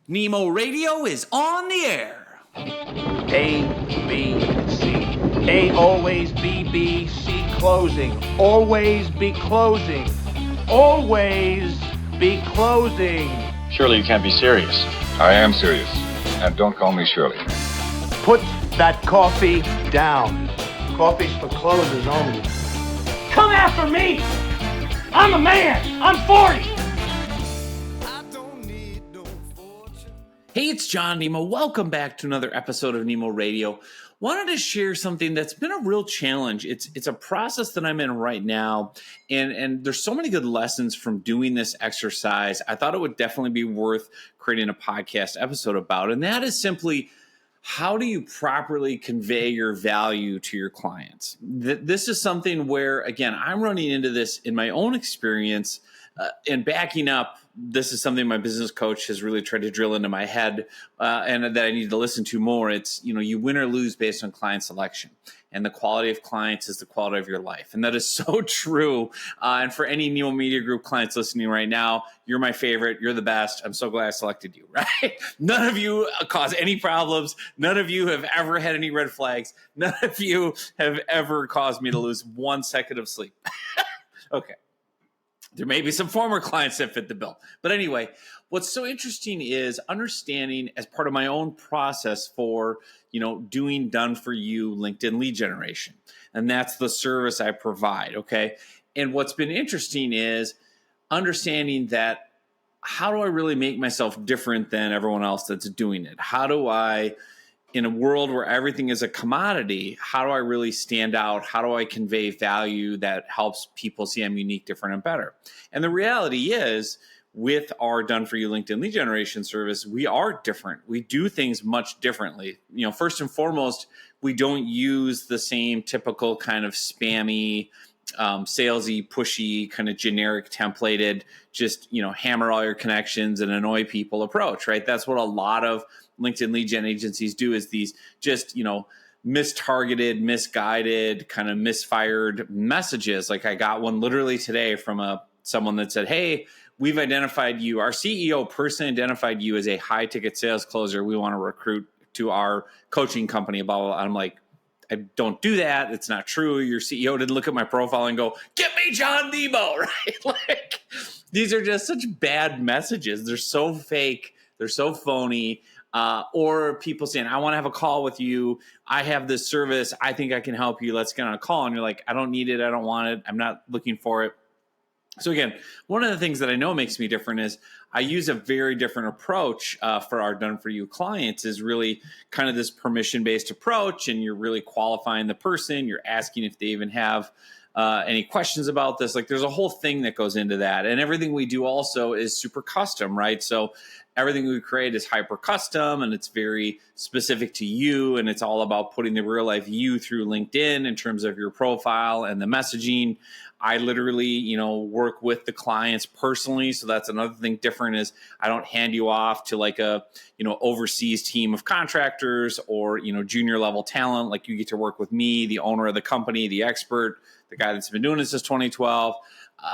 Nemo Radio is on the air. A, B, C. A, always, B, B, C, closing. Always be closing. Always be closing. Surely you can't be serious. I am serious. And don't call me Shirley. Put that coffee down. Coffee's for closers only. Come after me! I'm a man! I'm 40! Hey, it's John Nemo. Welcome back to another episode of Nemo Radio. Wanted to share something that's been a real challenge. It's a process that I'm in right now, and there's so many good lessons from doing this exercise. I thought it would definitely be worth creating a podcast episode about, and that is simply how do you properly convey your value to your clients? This is something where, again, I'm running into this in my own experience and backing up. This is something my business coach has really tried to drill into my head and that I need to listen to more. It's, you win or lose based on client selection. And the quality of clients is the quality of your life. And that is so true. And for any Nemo Media Group clients listening right now, you're my favorite. You're the best. I'm so glad I selected you, right? None of you cause any problems. None of you have ever had any red flags. None of you have ever caused me to lose 1 second of sleep. Okay. There may be some former clients that fit the bill. But anyway, what's so interesting is understanding as part of my own process for, doing done for you LinkedIn lead generation. And that's the service I provide. Okay. And what's been interesting is understanding that how do I really make myself different than everyone else that's doing it? How do I, in a world where everything is a commodity, how do I really stand out? How do I convey value that helps people see I'm unique, different, and better? And the reality is, with our Done For You LinkedIn lead generation service, we are different. We do things much differently. First and foremost, we don't use the same typical kind of spammy, salesy, pushy, kind of generic templated, just, hammer all your connections and annoy people approach, right? That's what a lot of LinkedIn lead gen agencies do, is these just, mistargeted, misguided, kind of misfired messages. Like I got one literally today from someone that said, "Hey, we've identified you. Our CEO personally identified you as a high ticket sales closer. We want to recruit to our coaching company." Blah, blah, blah. I'm like, I don't do that. It's not true. Your CEO didn't look at my profile and go, "Get me John Nemo," right? Like, these are just such bad messages. They're so fake. They're so phony. Or people saying, "I want to have a call with you. I have this service. I think I can help you. Let's get on a call." And you're like, "I don't need it. I don't want it. I'm not looking for it." So again, one of the things that I know makes me different is I use a very different approach for our Done For You clients, is really kind of this permission-based approach. And you're really qualifying the person. You're asking if they even have any questions about this. Like, there's a whole thing that goes into that. And everything we do also is super custom, right? So everything we create is hyper custom, and it's very specific to you. And it's all about putting the real life you through LinkedIn in terms of your profile and the messaging. I literally, work with the clients personally. So that's another thing different, is I don't hand you off to like a, overseas team of contractors or, junior level talent. Like, you get to work with me, the owner of the company, the expert, the guy that's been doing this since 2012.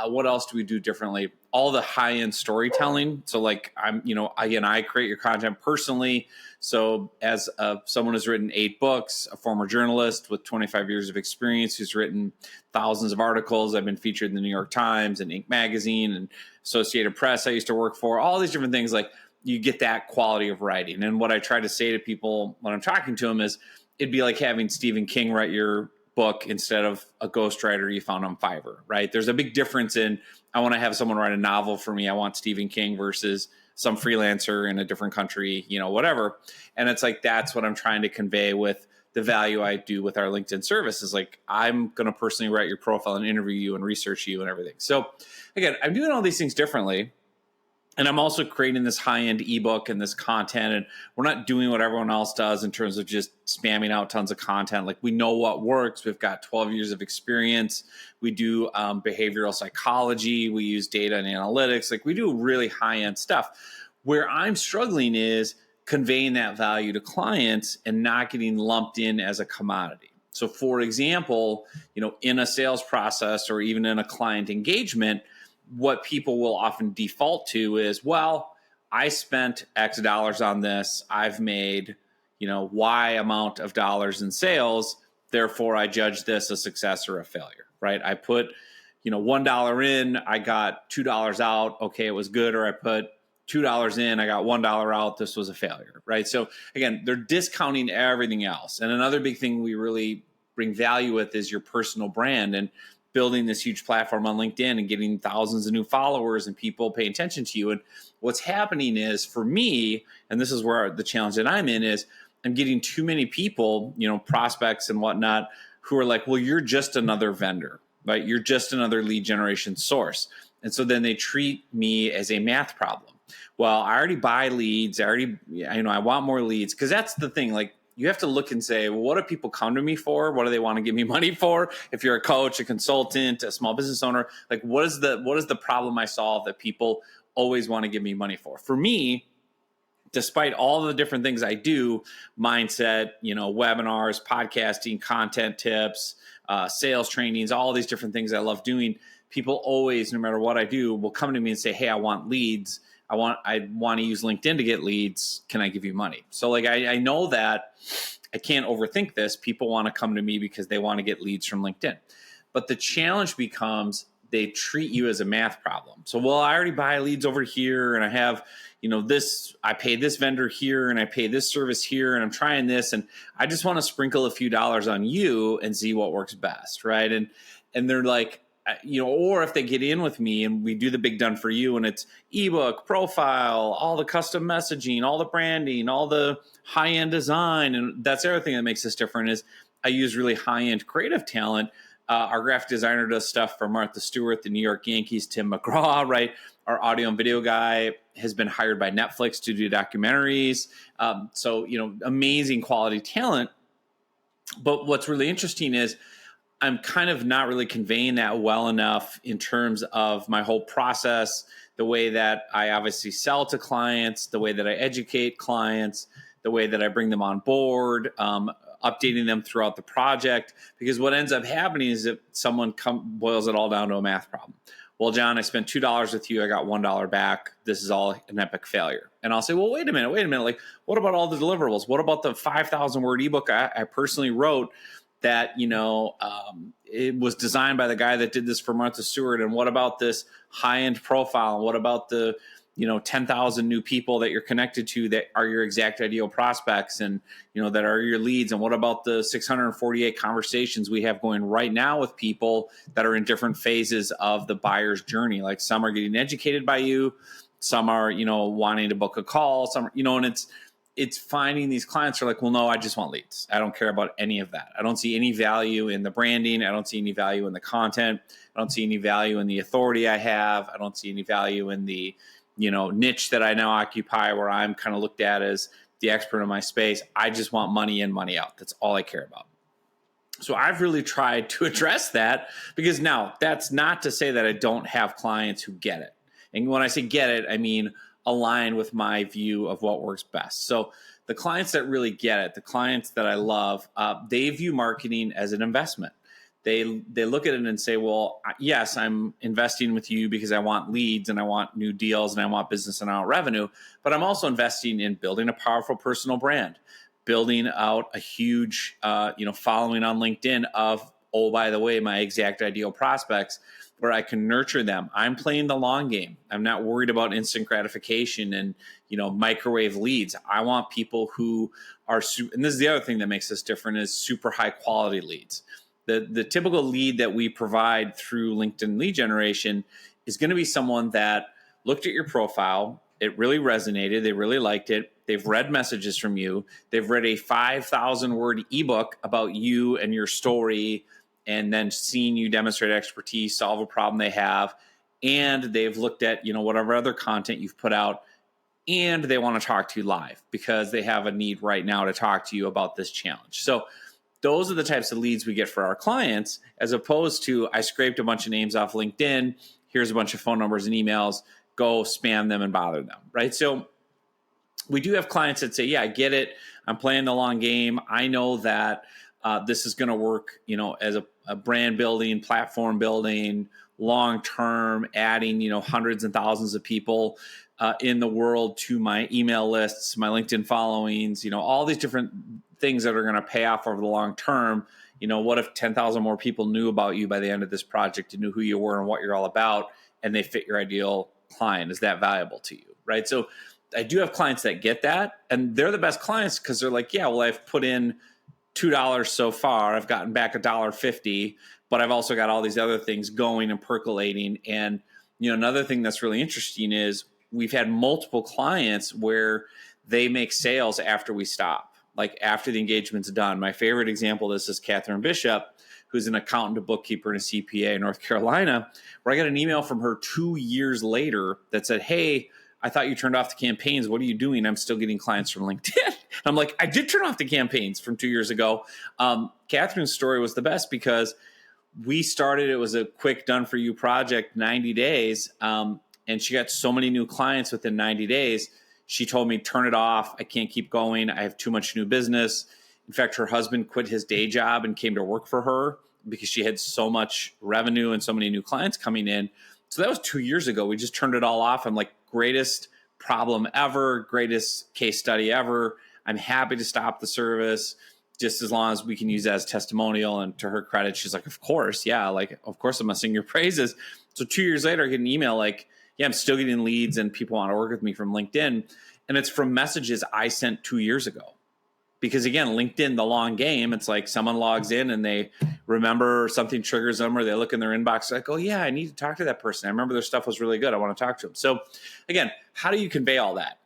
What else do we do differently? All the high-end storytelling. So like I create your content personally. So as someone who's written 8 books, a former journalist with 25 years of experience who's written thousands of articles. I've been featured in the New York Times and Inc. magazine and Associated Press I used to work for, all these different things. Like, you get that quality of writing. And what I try to say to people when I'm talking to them is, it'd be like having Stephen King write your book instead of a ghostwriter you found on Fiverr, right? There's a big difference in, I want to have someone write a novel for me. I want Stephen King versus some freelancer in a different country, whatever. And it's like, that's what I'm trying to convey with the value I do with our LinkedIn service, is like, I'm going to personally write your profile and interview you and research you and everything. So again, I'm doing all these things differently. And I'm also creating this high-end ebook and this content, and we're not doing what everyone else does in terms of just spamming out tons of content. Like, we know what works. We've got 12 years of experience. We do behavioral psychology. We use data and analytics. Like, we do really high-end stuff. Where I'm struggling is conveying that value to clients and not getting lumped in as a commodity. So for example, in a sales process or even in a client engagement, what people will often default to is, well, I spent X dollars on this. I've made, Y amount of dollars in sales. Therefore, I judge this a success or a failure, right? I put, $1 in, I got $2 out. Okay, it was good. Or I put $2 in, I got $1 out. This was a failure, right? So again, they're discounting everything else. And another big thing we really bring value with is your personal brand and building this huge platform on LinkedIn and getting thousands of new followers and people paying attention to you. And what's happening is, for me, and this is where the challenge that I'm in is, I'm getting too many people, prospects and whatnot, who are like, well, you're just another vendor, right? You're just another lead generation source. And so then they treat me as a math problem. Well, I already buy leads. I want more leads, because that's the thing. Like, you have to look and say, well, what do people come to me for? What do they want to give me money for? If you're a coach, a consultant, a small business owner, like, what is the problem I solve that people always want to give me money for? For me, despite all the different things I do, mindset, webinars, podcasting, content tips, sales trainings, all these different things I love doing, people always, no matter what I do, will come to me and say, hey, I want leads. I want to use LinkedIn to get leads. Can I give you money? So like, I know that I can't overthink this. People want to come to me because they want to get leads from LinkedIn. But the challenge becomes, they treat you as a math problem. So, well, I already buy leads over here, and I have, this, I pay this vendor here, and I pay this service here, and I'm trying this, and I just want to sprinkle a few dollars on you and see what works best, right? And they're like, or if they get in with me and we do the big done for you, and it's ebook, profile, all the custom messaging, all the branding, all the high-end design. And that's the other thing that makes this different is I use really high-end creative talent. Our graphic designer does stuff for Martha Stewart, the New York Yankees, Tim McGraw, right? Our audio and video guy has been hired by Netflix to do documentaries. So, amazing quality talent. But what's really interesting is I'm kind of not really conveying that well enough in terms of my whole process, the way that I obviously sell to clients, the way that I educate clients, the way that I bring them on board, updating them throughout the project. Because what ends up happening is that someone boils it all down to a math problem. Well, John, I spent $2 with you. I got $1 back. This is all an epic failure. And I'll say, well, wait a minute. Like, what about all the deliverables? What about the 5,000 word ebook I personally wrote that, it was designed by the guy that did this for Martha Stewart? And what about this high-end profile? And what about the, 10,000 new people that you're connected to that are your exact ideal prospects and, that are your leads? And what about the 648 conversations we have going right now with people that are in different phases of the buyer's journey? Like, some are getting educated by you, some are, wanting to book a call, some, and it's finding these clients are like, well, no, I just want leads. I don't care about any of that. I don't see any value in the branding. I don't see any value in the content. I don't see any value in the authority I have. I don't see any value in the, niche that I now occupy, where I'm kind of looked at as the expert in my space. I just want money in, money out. That's all I care about. So I've really tried to address that, because now that's not to say that I don't have clients who get it. And when I say get it, I mean align with my view of what works best. So the clients that really get it, the clients that I love, they view marketing as an investment. They look at it and say, well, yes, I'm investing with you because I want leads and I want new deals and I want business and I want revenue, but I'm also investing in building a powerful personal brand, building out a huge, following on LinkedIn of, oh, by the way, my exact ideal prospects, where I can nurture them. I'm playing the long game. I'm not worried about instant gratification and, microwave leads. I want people who are, and this is the other thing that makes us different, is super high quality leads. The typical lead that we provide through LinkedIn lead generation is going to be someone that looked at your profile. It really resonated. They really liked it. They've read messages from you. They've read a 5,000 word ebook about you and your story, and then seen you demonstrate expertise, solve a problem they have. And they've looked at, whatever other content you've put out, and they want to talk to you live because they have a need right now to talk to you about this challenge. So those are the types of leads we get for our clients, as opposed to, I scraped a bunch of names off LinkedIn. Here's a bunch of phone numbers and emails. Go spam them and bother them, right? So we do have clients that say, yeah, I get it. I'm playing the long game. I know that this is going to work, as brand building, platform building, long-term, adding, hundreds and thousands of people in the world to my email lists, my LinkedIn followings, all these different things that are going to pay off over the long term. What if 10,000 more people knew about you by the end of this project and knew who you were and what you're all about, and they fit your ideal client? Is that valuable to you? Right. So I do have clients that get that, and they're the best clients because they're like, yeah, well, I've put in $2 so far. I've gotten back $1.50, but I've also got all these other things going and percolating. And, another thing that's really interesting is we've had multiple clients where they make sales after we stop, like after the engagement's done. My favorite example of this is Catherine Bishop, who's an accountant, a bookkeeper, and a CPA in North Carolina, where I got an email from her 2 years later that said, hey, I thought you turned off the campaigns. What are you doing? I'm still getting clients from LinkedIn. I'm like, I did turn off the campaigns from 2 years ago. Catherine's story was the best because we started, it was a quick done for you project, 90 days. And she got so many new clients within 90 days. She told me, turn it off. I can't keep going. I have too much new business. In fact, her husband quit his day job and came to work for her because she had so much revenue and so many new clients coming in. So that was 2 years ago. We just turned it all off. I'm like, greatest problem ever, greatest case study ever. I'm happy to stop the service just as long as we can use that as testimonial. And to her credit, she's like, of course. Yeah. Like, of course I'm going to sing your praises. So 2 years later, I get an email like, yeah, I'm still getting leads and people want to work with me from LinkedIn. And it's from messages I sent 2 years ago. Because again, LinkedIn, the long game, it's like someone logs in and they remember something triggers them, or they look in their inbox like, oh yeah, I need to talk to that person. I remember their stuff was really good. I want to talk to them. So again, how do you convey all that?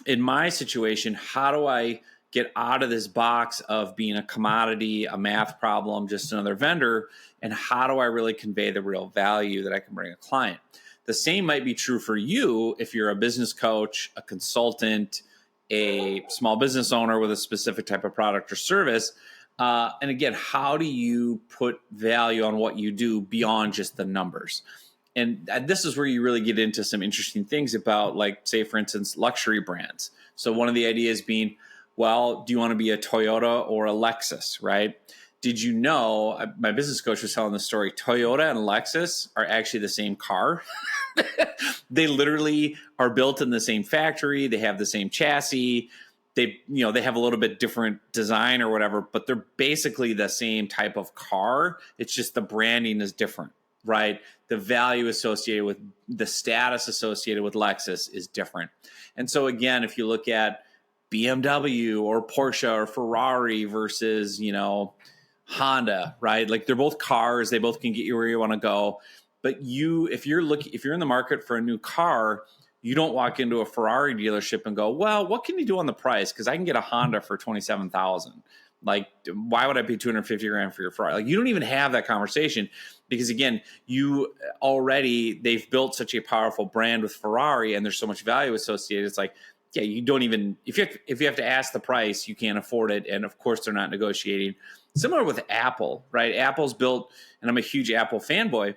In my situation, how do I get out of this box of being a commodity, a math problem, just another vendor? And how do I really convey the real value that I can bring a client? The same might be true for you if you're a business coach, a consultant, a small business owner with a specific type of product or service. And again, how do you put value on what you do beyond just the numbers? And this is where you really get into some interesting things about, like, say, for instance, luxury brands. So one of the ideas being, well, do you want to be a Toyota or a Lexus, right? Did you know, my business coach was telling the story, Toyota and Lexus are actually the same car. They literally are built in the same factory. They have the same chassis. They have a little bit different design or whatever, but they're basically the same type of car. It's just the branding is different, right? The value associated with the status associated with Lexus is different. And so again, if you look at BMW or Porsche or Ferrari versus, Honda, right? Like, they're both cars. They both can get you where you want to go. But if you're in the market for a new car, you don't walk into a Ferrari dealership and go, well, what can you do on the price? Because I can get a Honda for $27,000. Like, why would I pay $250,000 for your Ferrari? Like, you don't even have that conversation because, again, they've built such a powerful brand with Ferrari and there's so much value associated. It's like, yeah, you don't even, if you have to ask the price, you can't afford it. And of course, they're not negotiating. Similar with Apple, right? Apple's built, and I'm a huge Apple fanboy.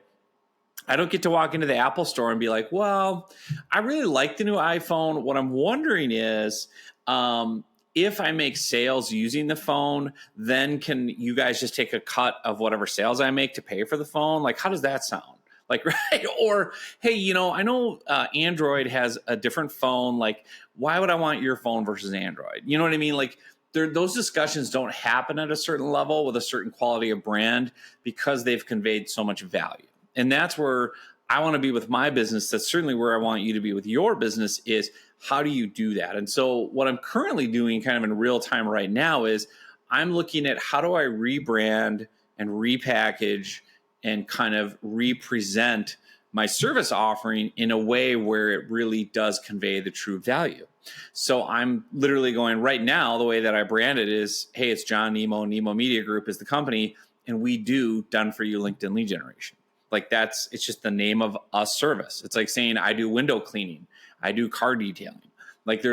I don't get to walk into the Apple store and be like, well, I really like the new iPhone. What I'm wondering is, if I make sales using the phone, then can you guys just take a cut of whatever sales I make to pay for the phone? Like, how does that sound? Like, right? Or, hey, I know Android has a different phone. Like, why would I want your phone versus Android? You know what I mean? Like, those discussions don't happen at a certain level with a certain quality of brand because they've conveyed so much value. And that's where I want to be with my business. That's certainly where I want you to be with your business, is how do you do that? And so what I'm currently doing kind of in real time right now is I'm looking at how do I rebrand and repackage and kind of represent my service offering in a way where it really does convey the true value. So I'm literally going right now, the way that I brand it is, hey, it's John Nemo Media Group is the company, and we do done for you LinkedIn lead generation. Like, it's just the name of a service. It's like saying I do window cleaning, I do car detailing. Like,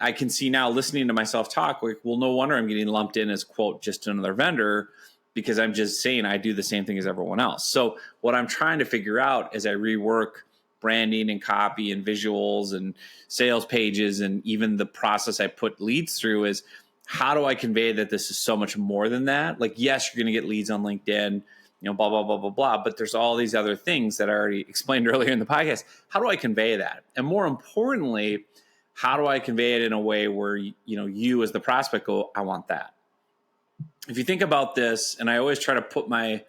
I can see now listening to myself talk, like, well, no wonder I'm getting lumped in as, quote, just another vendor, because I'm just saying I do the same thing as everyone else. So what I'm trying to figure out as I rework branding and copy and visuals and sales pages and even the process I put leads through is, how do I convey that this is so much more than that? Like, yes, you're going to get leads on LinkedIn, blah, blah, blah, blah, blah. But there's all these other things that I already explained earlier in the podcast. How do I convey that? And more importantly, how do I convey it in a way where, you as the prospect go, I want that. If you think about this, and I always try to put my,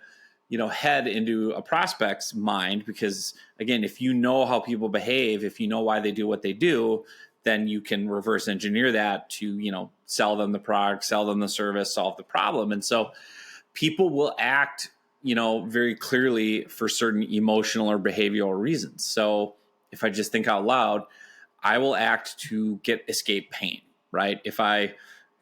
head into a prospect's mind, because again, if you know how people behave, if you know why they do what they do, then you can reverse engineer that to, sell them the product, sell them the service, solve the problem. And so people will act, very clearly for certain emotional or behavioral reasons. So if I just think out loud, I will act to escape pain, right? If I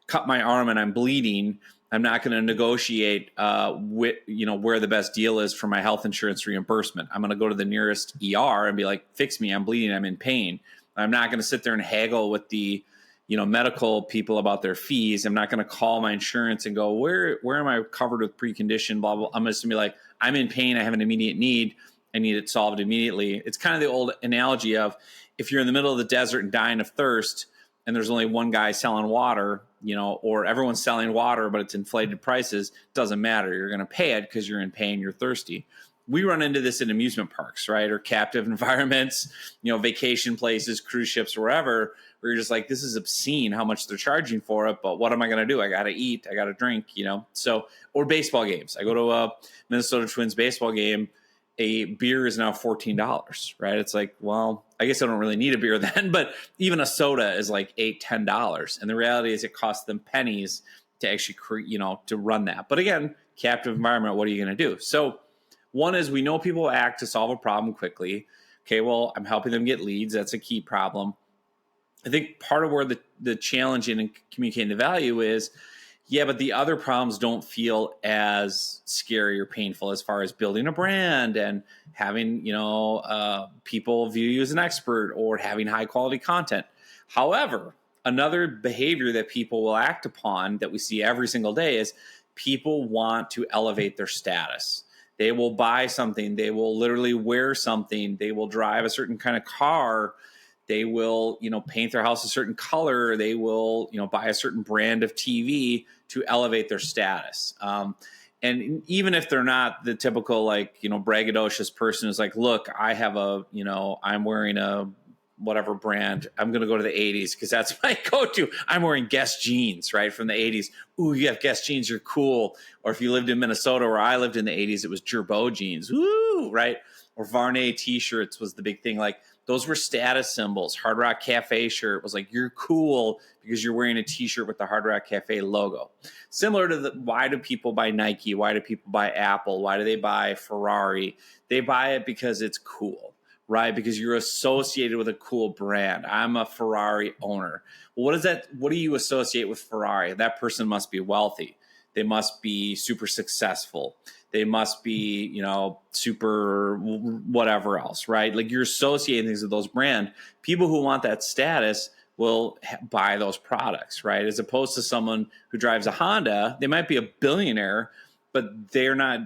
cut my arm and I'm bleeding, I'm not going to negotiate where the best deal is for my health insurance reimbursement. I'm going to go to the nearest ER and be like, fix me, I'm bleeding, I'm in pain. I'm not going to sit there and haggle with the, medical people about their fees. I'm not going to call my insurance and go, where am I covered with precondition, blah, blah. I'm just going to be like, I'm in pain, I have an immediate need, I need it solved immediately. It's kind of the old analogy of if you're in the middle of the desert and dying of thirst, and there's only one guy selling water, or everyone's selling water, but it's inflated prices, doesn't matter. You're going to pay it because you're in pain, you're thirsty. We run into this in amusement parks, right? Or captive environments, vacation places, cruise ships, wherever, where you're just like, this is obscene how much they're charging for it, but what am I going to do? I got to eat, I got to drink, So, or baseball games. I go to a Minnesota Twins baseball game. A beer is now $14, right? It's like, well, I guess I don't really need a beer then, but even a soda is like $8, $10. And the reality is it costs them pennies to actually to run that. But again, captive environment, what are you going to do? So one is we know people act to solve a problem quickly. Okay, well, I'm helping them get leads. That's a key problem. I think part of where the challenge in communicating the value is, yeah, but the other problems don't feel as scary or painful as far as building a brand and having, people view you as an expert or having high quality content. However, another behavior that people will act upon that we see every single day is people want to elevate their status. They will buy something. They will literally wear something. They will drive a certain kind of car. They will, paint their house a certain color. They will, buy a certain brand of TV to elevate their status. And even if they're not the typical, braggadocious person who's like, look, I have I'm wearing a whatever brand. I'm going to go to the 80s because that's my go-to. I'm wearing Guess jeans, right, from the 80s. Ooh, you have Guess jeans, you're cool. Or if you lived in Minnesota where I lived in the 80s, it was Gerbeau jeans. Woo, right? Or Varney t-shirts was the big thing. Like, those were status symbols. Hard Rock Cafe shirt was like, you're cool because you're wearing a t-shirt with the Hard Rock Cafe logo. Similar to why do people buy Nike? Why do people buy Apple? Why do they buy Ferrari? They buy it because it's cool, right? Because you're associated with a cool brand. I'm a Ferrari owner. Well, what do you associate with Ferrari? That person must be wealthy. They must be super successful. They must be, super whatever else, right? Like, you're associating things with those brands. People who want that status will buy those products, right? As opposed to someone who drives a Honda, they might be a billionaire, but they're not,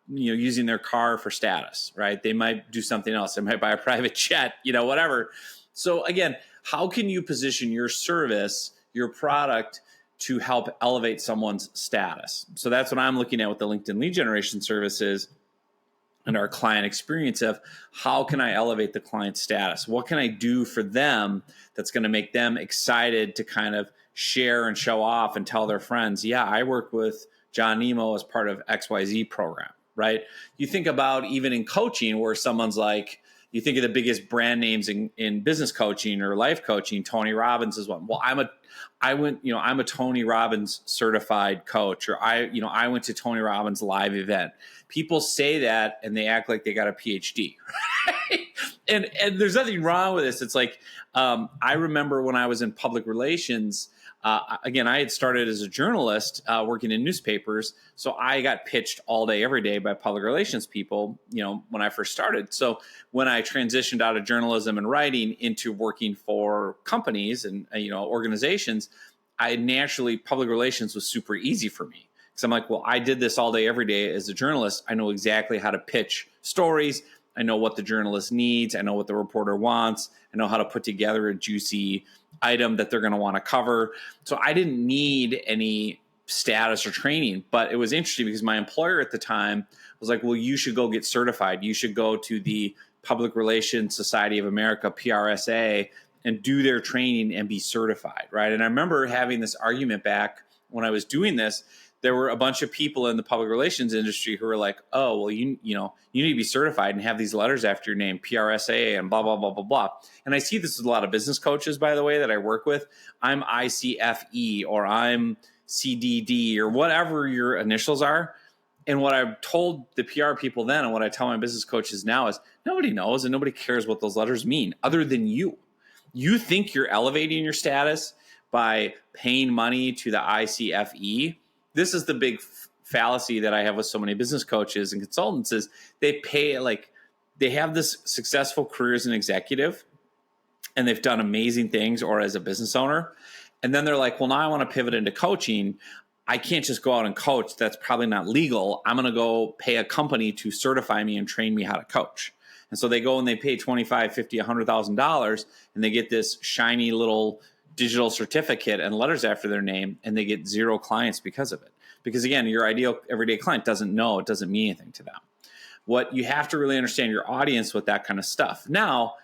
using their car for status, right? They might do something else. They might buy a private jet, whatever. So again, how can you position your service, your product, to help elevate someone's status? So that's what I'm looking at with the LinkedIn lead generation services and our client experience of how can I elevate the client's status? What can I do for them that's going to make them excited to kind of share and show off and tell their friends, yeah, I work with John Nemo as part of XYZ program, right? You think about even in coaching where someone's like, you think of the biggest brand names in business coaching or life coaching. Tony Robbins is one. Well, I'm a Tony Robbins certified coach, or I went to Tony Robbins live event. People say that and they act like they got a PhD, right? And there's nothing wrong with this. It's like, I remember when I was in public relations, again, I had started as a journalist working in newspapers. So I got pitched all day, every day by public relations people, when I first started. So when I transitioned out of journalism and writing into working for companies and, organizations, public relations was super easy for me. Because I'm like, well, I did this all day, every day as a journalist. I know exactly how to pitch stories. I know what the journalist needs. I know what the reporter wants. I know how to put together a juicy item that they're going to want to cover. So I didn't need any status or training, but it was interesting because my employer at the time was like, well, you should go get certified. You should go to the Public Relations Society of America, PRSA, and do their training and be certified, right? And I remember having this argument back when I was doing this. There were a bunch of people in the public relations industry who were like, oh, well, you need to be certified and have these letters after your name, PRSA and blah, blah, blah, blah, blah. And I see this with a lot of business coaches, by the way, that I work with. I'm ICFE or I'm CDD or whatever your initials are. And what I've told the PR people then and what I tell my business coaches now is nobody knows and nobody cares what those letters mean other than you. You think you're elevating your status by paying money to the ICFE. This is the big fallacy that I have with so many business coaches and consultants is they pay, like, they have this successful career as an executive and they've done amazing things or as a business owner. And then they're like, well, now I want to pivot into coaching. I can't just go out and coach. That's probably not legal. I'm going to go pay a company to certify me and train me how to coach. And so they go and they pay $25,000, $50,000, $100,000 and they get this shiny little digital certificate and letters after their name, and they get zero clients because of it. Because again, your ideal everyday client doesn't know, it doesn't mean anything to them. What you have to really understand your audience with that kind of stuff. Now,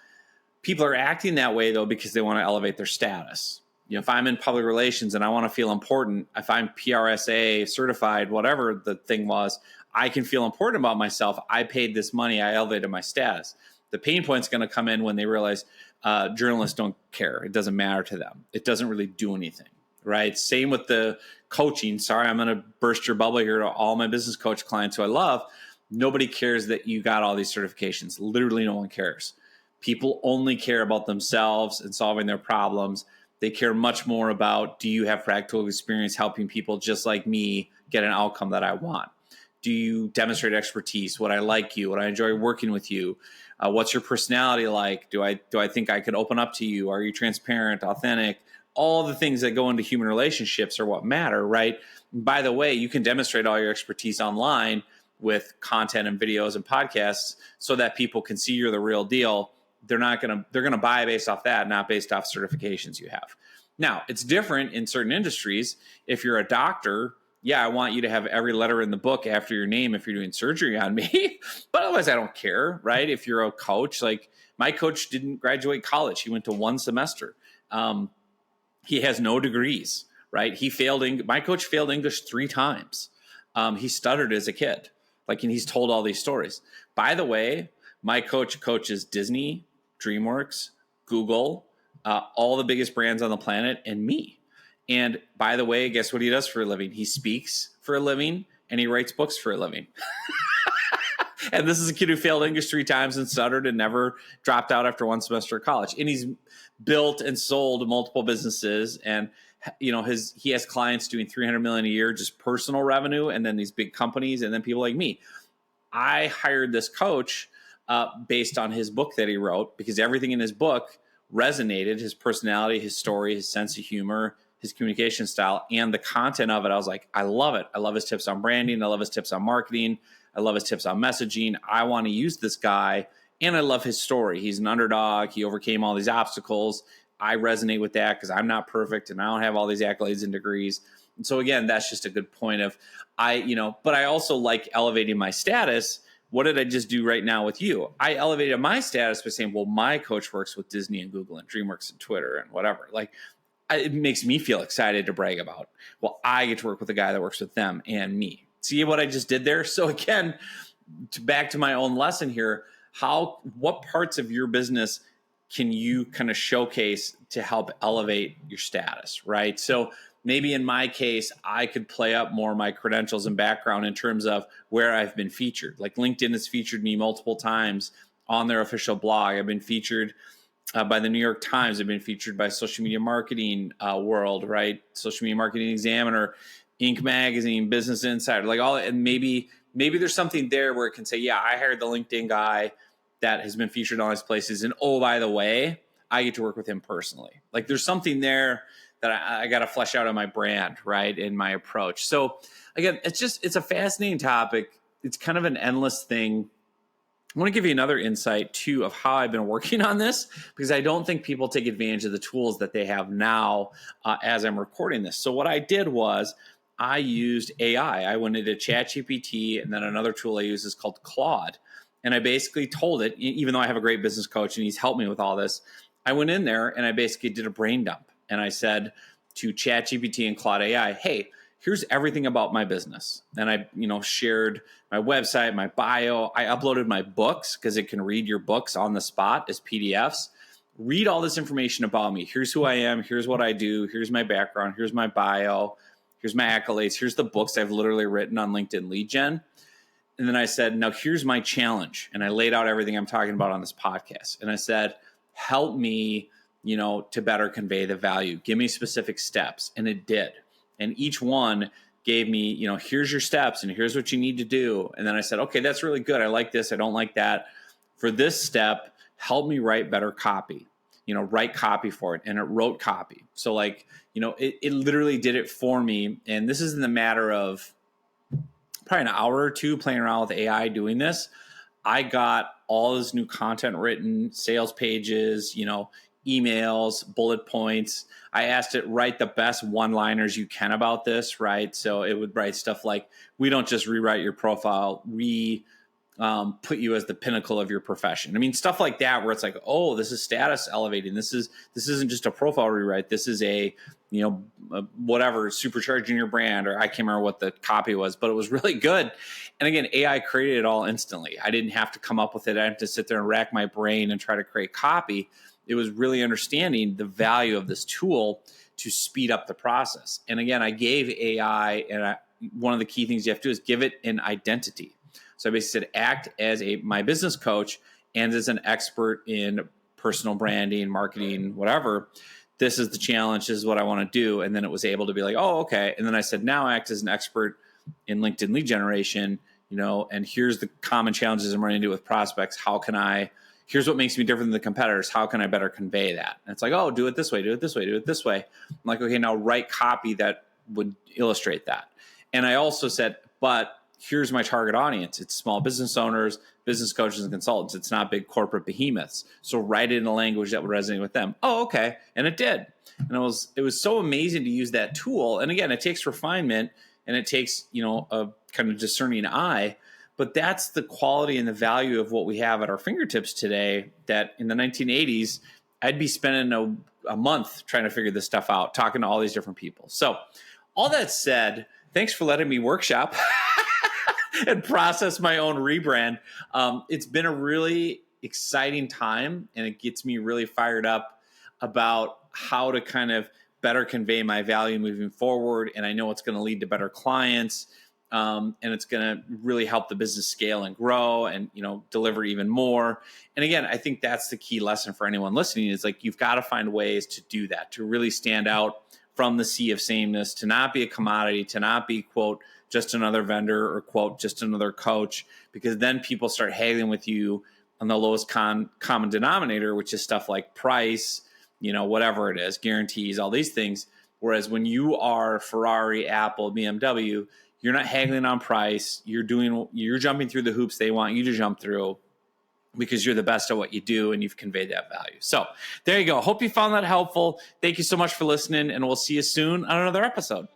people are acting that way though because they want to elevate their status. You know, if I'm in public relations and I want to feel important, if I'm PRSA certified, whatever the thing was, I can feel important about myself. I paid this money, I elevated my status. The pain point's going to come in when they realize journalists don't care. It doesn't matter to them. It doesn't really do anything, right? Same with the coaching. Sorry, I'm going to burst your bubble here to all my business coach clients who I love. Nobody cares that you got all these certifications. Literally no one cares. People only care about themselves and solving their problems. They care much more about, do you have practical experience helping people just like me get an outcome that I want? Do you demonstrate expertise? Would I like you? Would I enjoy working with you? What's your personality like? Do I think I could open up to you? Are you transparent, authentic? All the things that go into human relationships are what matter, right? And by the way, you can demonstrate all your expertise online with content and videos and podcasts so that people can see you're the real deal. They're going to buy based off that, not based off certifications you have. Now, it's different in certain industries. If you're a doctor, yeah, I want you to have every letter in the book after your name if you're doing surgery on me. But otherwise, I don't care, right? If you're a coach, like my coach didn't graduate college. He went to one semester. He has no degrees, right? My coach failed English 3 times. He stuttered as a kid. And he's told all these stories. By the way, my coach coaches Disney, DreamWorks, Google, all the biggest brands on the planet, and me. And by the way, guess what he does for a living? He speaks for a living and he writes books for a living. And this is a kid who failed English 3 times and stuttered and never dropped out after one semester of college. And he's built and sold multiple businesses. And he has clients doing $300 million a year, just personal revenue, and then these big companies, and then people like me. I hired this coach based on his book that he wrote because everything in his book resonated: his personality, his story, his sense of humor, his communication style, and the content of it. I was like, I love it. I love his tips on branding. I love his tips on marketing. I love his tips on messaging. I want to use this guy, and I love his story. He's an underdog. He overcame all these obstacles. I resonate with that because I'm not perfect and I don't have all these accolades and degrees. And so again, that's just a good point of but I also like elevating my status. What did I just do right now with you? I elevated my status by saying, well, my coach works with Disney and Google and DreamWorks and Twitter and whatever. It makes me feel excited to brag about. Well, I get to work with a guy that works with them and me. See what I just did there? So again, back to my own lesson here, what parts of your business can you kind of showcase to help elevate your status, right? So maybe in my case, I could play up more of my credentials and background in terms of where I've been featured. Like LinkedIn has featured me multiple times on their official blog. I've been featured by the New York Times. I've been featured by Social Media Marketing World, right? Social Media Marketing Examiner, Inc. Magazine, Business Insider, and maybe there's something there where it can say, yeah, I hired the LinkedIn guy that has been featured on all these places. And oh, by the way, I get to work with him personally. There's something there that I got to flesh out on my brand, right? In my approach. So again, it's a fascinating topic. It's kind of an endless thing. I want to give you another insight too of how I've been working on this, because I don't think people take advantage of the tools that they have now as I'm recording this. So what I did was I used AI. I went into ChatGPT, and then another tool I use is called Claude. And I basically told it, even though I have a great business coach and he's helped me with all this, I went in there and I basically did a brain dump. And I said to ChatGPT and Claude AI, hey, here's everything about my business. And I, shared my website, my bio. I uploaded my books because it can read your books on the spot as PDFs. Read all this information about me. Here's who I am. Here's what I do. Here's my background. Here's my bio. Here's my accolades. Here's the books I've literally written on LinkedIn Lead Gen. And then I said, now here's my challenge. And I laid out everything I'm talking about on this podcast. And I said, help me, to better convey the value. Give me specific steps. And it did. And each one gave me, here's your steps and here's what you need to do. And then I said, okay, that's really good. I like this. I don't like that. For this step, help me write better copy, write copy for it. And it wrote copy. So it literally did it for me. And this is in the matter of probably an hour or two playing around with AI doing this. I got all this new content written, sales pages, emails, bullet points. I asked it, write the best one-liners you can about this, right? So it would write stuff like, we don't just rewrite your profile, we put you as the pinnacle of your profession. I mean, stuff like that, where it's like, oh, this is status elevating. This isn't just a profile rewrite. This is a, whatever, supercharging your brand, or I can't remember what the copy was, but it was really good. And again, AI created it all instantly. I didn't have to come up with it. I didn't have to sit there and rack my brain and try to create copy. It was really understanding the value of this tool to speed up the process. And again, I gave AI, and one of the key things you have to do is give it an identity. So I basically said, act as my business coach and as an expert in personal branding, marketing, whatever. This is the challenge. This is what I want to do. And then it was able to be like, oh, okay. And then I said, now act as an expert in LinkedIn lead generation, and here's the common challenges I'm running into with prospects. Here's what makes me different than the competitors. How can I better convey that? And it's like, oh, do it this way, do it this way, do it this way. I'm like, okay, now write copy that would illustrate that. And I also said, but here's my target audience. It's small business owners, business coaches, and consultants. It's not big corporate behemoths. So write it in a language that would resonate with them. Oh, okay. And it did. And it was so amazing to use that tool. And again, it takes refinement and it takes, a kind of discerning eye. But that's the quality and the value of what we have at our fingertips today, that in the 1980s, I'd be spending a month trying to figure this stuff out, talking to all these different people. So all that said, thanks for letting me workshop and process my own rebrand. It's been a really exciting time, and it gets me really fired up about how to kind of better convey my value moving forward. And I know it's going to lead to better clients. And it's going to really help the business scale and grow and, deliver even more. And again, I think that's the key lesson for anyone listening, is like, you've got to find ways to do that, to really stand out from the sea of sameness, to not be a commodity, to not be, quote, just another vendor, or, quote, just another coach, because then people start haggling with you on the lowest common denominator, which is stuff like price, whatever it is, guarantees, all these things. Whereas when you are Ferrari, Apple, BMW, you're not haggling on price. You're jumping through the hoops they want you to jump through, because you're the best at what you do and you've conveyed that value. So there you go. Hope you found that helpful. Thank you so much for listening, and we'll see you soon on another episode.